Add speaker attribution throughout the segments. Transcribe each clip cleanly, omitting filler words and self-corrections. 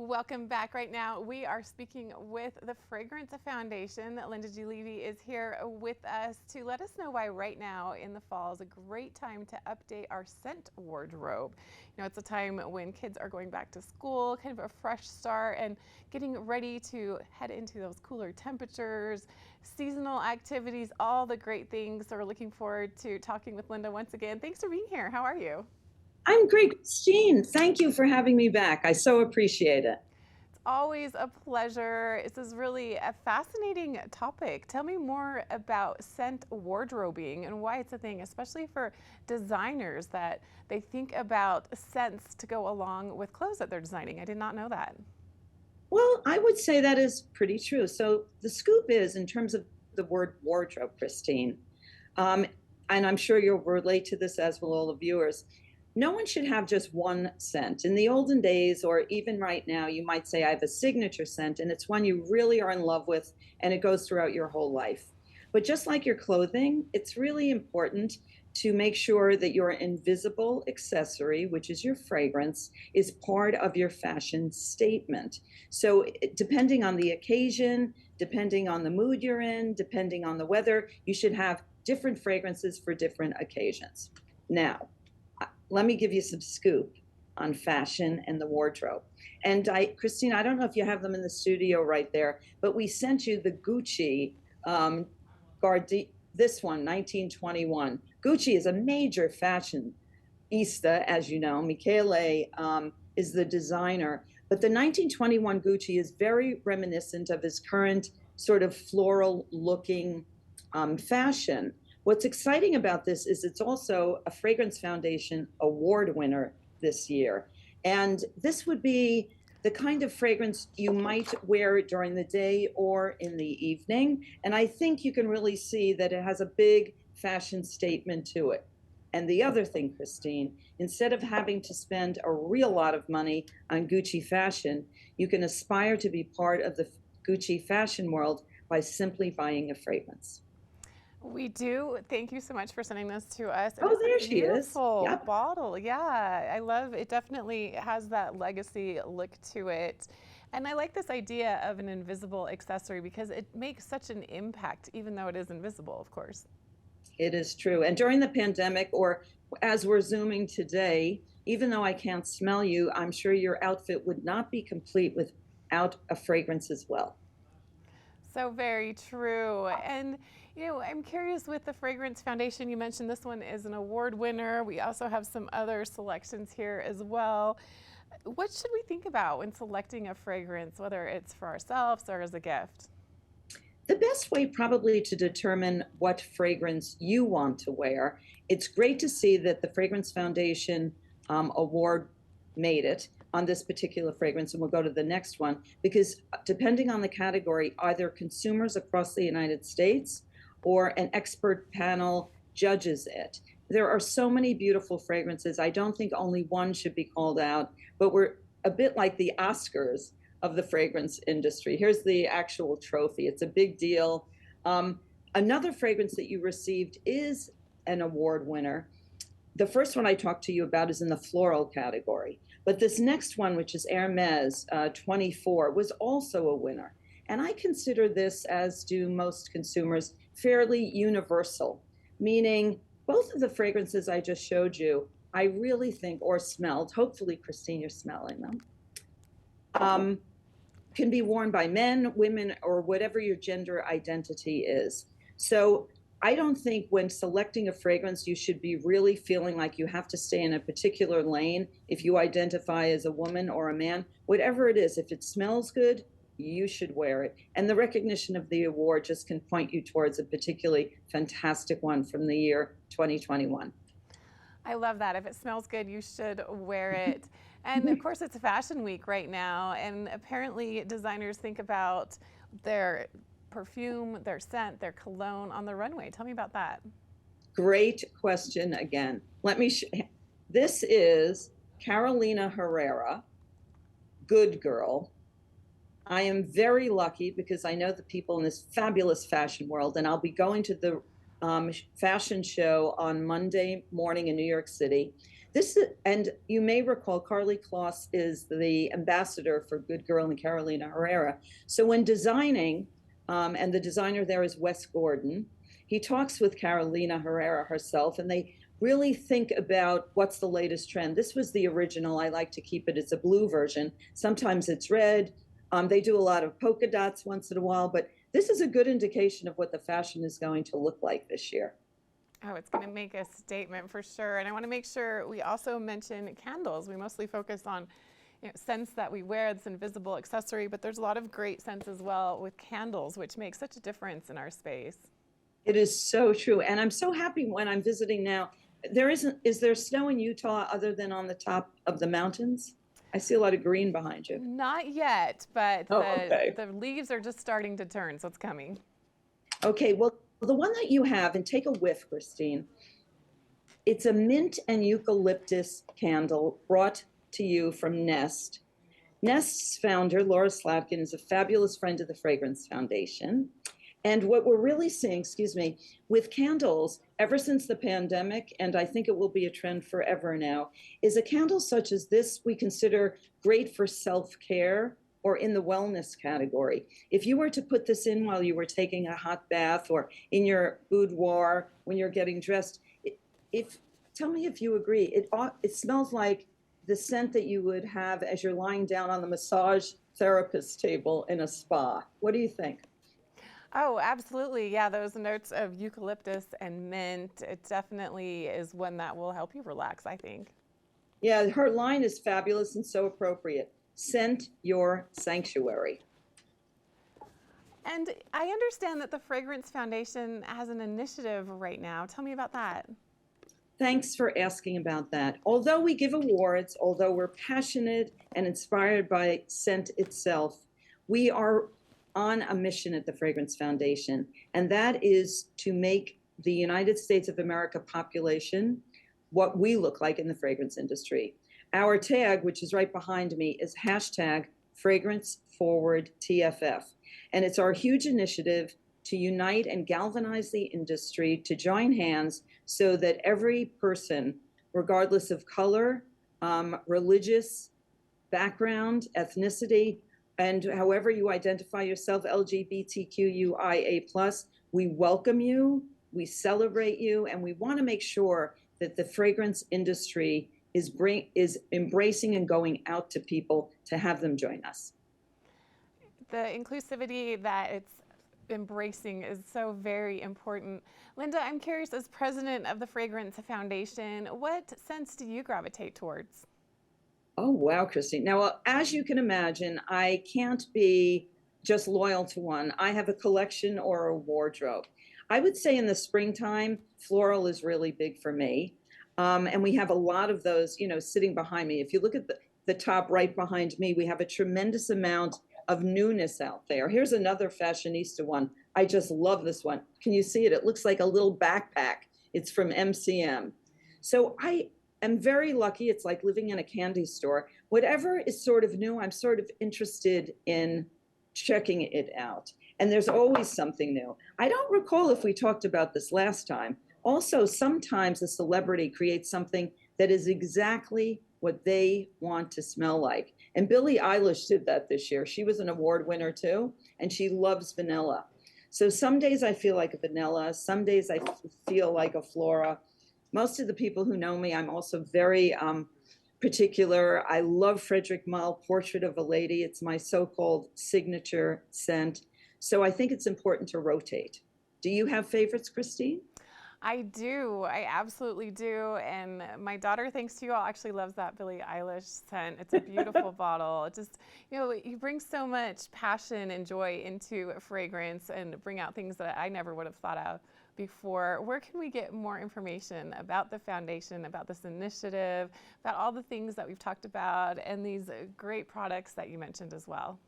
Speaker 1: Welcome back. Right now, we are speaking with the Fragrance Foundation. Linda G. Levy is here with us to let us know why right now in the fall is a great time to update our scent wardrobe. You know, it's a time when kids are going back to school, kind of a fresh start, and getting ready to head into those cooler temperatures, seasonal activities, all the great things. So we're looking forward to talking with Linda once again. Thanks for being here. How are you?
Speaker 2: I'm great, Christine. Thank you for having me back. I so appreciate it.
Speaker 1: It's always a pleasure. This is really a fascinating topic. Tell me more about scent wardrobing and why it's a thing, especially for designers that they think about scents to go along with clothes that they're designing. I did not know that.
Speaker 2: Well, I would say that is pretty true. So the scoop is in terms of the word wardrobe, Christine, um, and I'm sure you'll relate to this as will all the viewers. No one should have just one scent. In the olden days, or even right now, you might say, I have a signature scent, and it's one you really are in love with, and it goes throughout your whole life. But just like your clothing, it's really important to make sure that your invisible accessory, which is your fragrance, is part of your fashion statement. So, depending on the occasion, depending on the mood you're in, depending on the weather, you should have different fragrances for different occasions. Now, let me give you some scoop on fashion and the wardrobe. And Christine, I don't know if you have them in the studio right there, but we sent you the Gucci Gardi, this one, 1921. Gucci is a major fashionista, as you know. Michele is the designer. But the 1921 Gucci is very reminiscent of his current sort of floral looking fashion. What's exciting about this is it's also a Fragrance Foundation award winner this year. And this would be the kind of fragrance you might wear during the day or in the evening. And I think you can really see that it has a big fashion statement to it. And the other thing, Christine, instead of having to spend a real lot of money on Gucci fashion, you can aspire to be part of the Gucci fashion world by simply buying a fragrance.
Speaker 1: We do. Thank you so much for sending this to us. And
Speaker 2: Oh,
Speaker 1: it's a
Speaker 2: there she is.
Speaker 1: beautiful
Speaker 2: Yep.
Speaker 1: bottle. Yeah, I love it. Definitely has that legacy look to it. And I like this idea of an invisible accessory because it makes such an impact, even though it is invisible, of course.
Speaker 2: It is true. And during the pandemic, or as we're Zooming today, even though I can't smell you, I'm sure your outfit would not be complete without a fragrance as well.
Speaker 1: So very true. And, you know, I'm curious with the Fragrance Foundation, you mentioned this one is an award winner. We also have some other selections here as well. What should we think about when selecting a fragrance, whether it's for ourselves or as a gift?
Speaker 2: The best way probably to determine what fragrance you want to wear, it's great to see that the Fragrance Foundation award made it on this particular fragrance, and we'll go to the next one, because depending on the category, either consumers across the United States or an expert panel judges it. There are so many beautiful fragrances. I don't think only one should be called out, but we're a bit like the Oscars of the fragrance industry. Here's the actual trophy. It's a big deal. Another fragrance that you received is an award winner. The first one I talked to you about is in the floral category. But this next one, which is Hermes 24, was also a winner. And I consider this, as do most consumers, fairly universal, meaning both of the fragrances I just showed you, I really think, or smelled, hopefully, Christine, you're smelling them, um, can be worn by men, women, or whatever your gender identity is. So I don't think when selecting a fragrance, you should be really feeling like you have to stay in a particular lane if you identify as a woman or a man. Whatever it is, if it smells good, you should wear it. And the recognition of the award just can point you towards a particularly fantastic one from the year 2021.
Speaker 1: I love that. If it smells good, you should wear it. And of course, it's Fashion Week right now, and apparently designers think about their perfume, their scent, their cologne on the runway. Tell me about that.
Speaker 2: Great question again. This is Carolina Herrera, Good Girl. I am very lucky because I know the people in this fabulous fashion world, and I'll be going to the fashion show on Monday morning in New York City. And you may recall Carly Kloss is the ambassador for Good Girl and Carolina Herrera. So when designing, and the designer there is Wes Gordon, he talks with Carolina Herrera herself, and they really think about what's the latest trend. This was the original. I like to keep it. It's a blue version. Sometimes it's red. They do a lot of polka dots once in a while, but this is a good indication of what the fashion is going to look like this year.
Speaker 1: Oh, it's going to make a statement for sure. And I want to make sure we also mention candles. We mostly focus on scents that we wear, this invisible accessory, but there's a lot of great scents as well with candles, which makes such a difference in our space.
Speaker 2: It is so true. And I'm so happy when I'm visiting now. Is there snow in Utah other than on the top of the mountains? I see a lot of green behind you.
Speaker 1: Not yet, but the leaves are just starting to turn, so it's coming.
Speaker 2: Okay, well, the one that you have, and take a whiff, Christine, it's a mint and eucalyptus candle brought to you from Nest. Nest's founder, Laura Slatkin, is a fabulous friend of the Fragrance Foundation. And what we're really seeing, with candles, ever since the pandemic, and I think it will be a trend forever now, is a candle such as this we consider great for self-care or in the wellness category. If you were to put this in while you were taking a hot bath or in your boudoir when you're getting dressed, tell me if you agree, it smells like the scent that you would have as you're lying down on the massage therapist table in a spa. What do you think?
Speaker 1: Oh, absolutely. Yeah, those notes of eucalyptus and mint, it definitely is one that will help you relax, I think.
Speaker 2: Yeah, her line is fabulous and so appropriate. Scent your sanctuary.
Speaker 1: And I understand that the Fragrance Foundation has an initiative right now. Tell me about that.
Speaker 2: Thanks for asking about that. Although we give awards, although we're passionate and inspired by scent itself, we are on a mission at the Fragrance Foundation, and that is to make the United States of America population what we look like in the fragrance industry. Our tag, which is right behind me, is hashtag Fragrance Forward TFF. And it's our huge initiative to unite and galvanize the industry to join hands so that every person, regardless of color, religious background, ethnicity, and however you identify yourself, LGBTQIA+, we welcome you, we celebrate you, and we want to make sure that the fragrance industry is embracing and going out to people to have them join us.
Speaker 1: The inclusivity that it's embracing is so very important. Linda, I'm curious, as president of the Fragrance Foundation, what scents do you gravitate towards?
Speaker 2: Oh, wow, Christine. Now, as you can imagine, I can't be just loyal to one. I have a collection or a wardrobe. I would say in the springtime, floral is really big for me. And we have a lot of those, sitting behind me. If you look at the top right behind me, we have a tremendous amount of newness out there. Here's another fashionista one. I just love this one. Can you see it? It looks like a little backpack. It's from MCM. So I'm very lucky. It's like living in a candy store. Whatever is sort of new, I'm sort of interested in checking it out. And there's always something new. I don't recall if we talked about this last time. Also, sometimes a celebrity creates something that is exactly what they want to smell like. And Billie Eilish did that this year. She was an award winner too, and she loves vanilla. So some days I feel like a vanilla. Some days I feel like a flora. Most of the people who know me, I'm also very particular. I love Frederic Malle, Portrait of a Lady. It's my so-called signature scent. So I think it's important to rotate. Do you have favorites, Christine?
Speaker 1: I do. I absolutely do. And my daughter, thanks to you all, actually loves that Billie Eilish scent. It's a beautiful bottle. It just, you bring so much passion and joy into fragrance and bring out things that I never would have thought of before. Where can we get more information about the foundation, about this initiative, about all the things that we've talked about and these great products that you mentioned as well?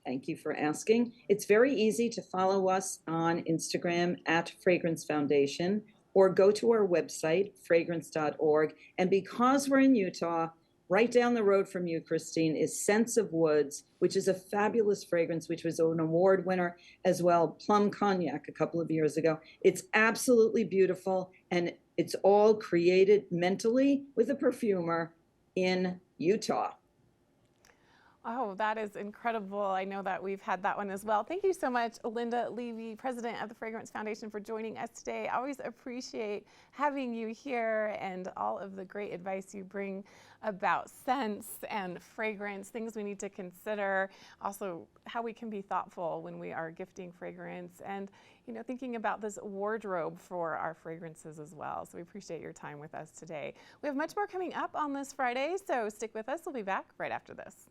Speaker 2: Thank you for asking. It's very easy to follow us on Instagram at Fragrance Foundation or go to our website, fragrance.org. And because we're in Utah, right down the road from you, Christine, is Scents of Woods, which is a fabulous fragrance, which was an award winner as well, Plum Cognac, a couple of years ago. It's absolutely beautiful, and it's all created mentally with a perfumer in Utah.
Speaker 1: Oh, that is incredible. I know that we've had that one as well. Thank you so much, Linda Levy, president of the Fragrance Foundation, for joining us today. I always appreciate having you here and all of the great advice you bring about scents and fragrance, things we need to consider, also how we can be thoughtful when we are gifting fragrance, and thinking about this wardrobe for our fragrances as well. So we appreciate your time with us today. We have much more coming up on this Friday, so stick with us. We'll be back right after this.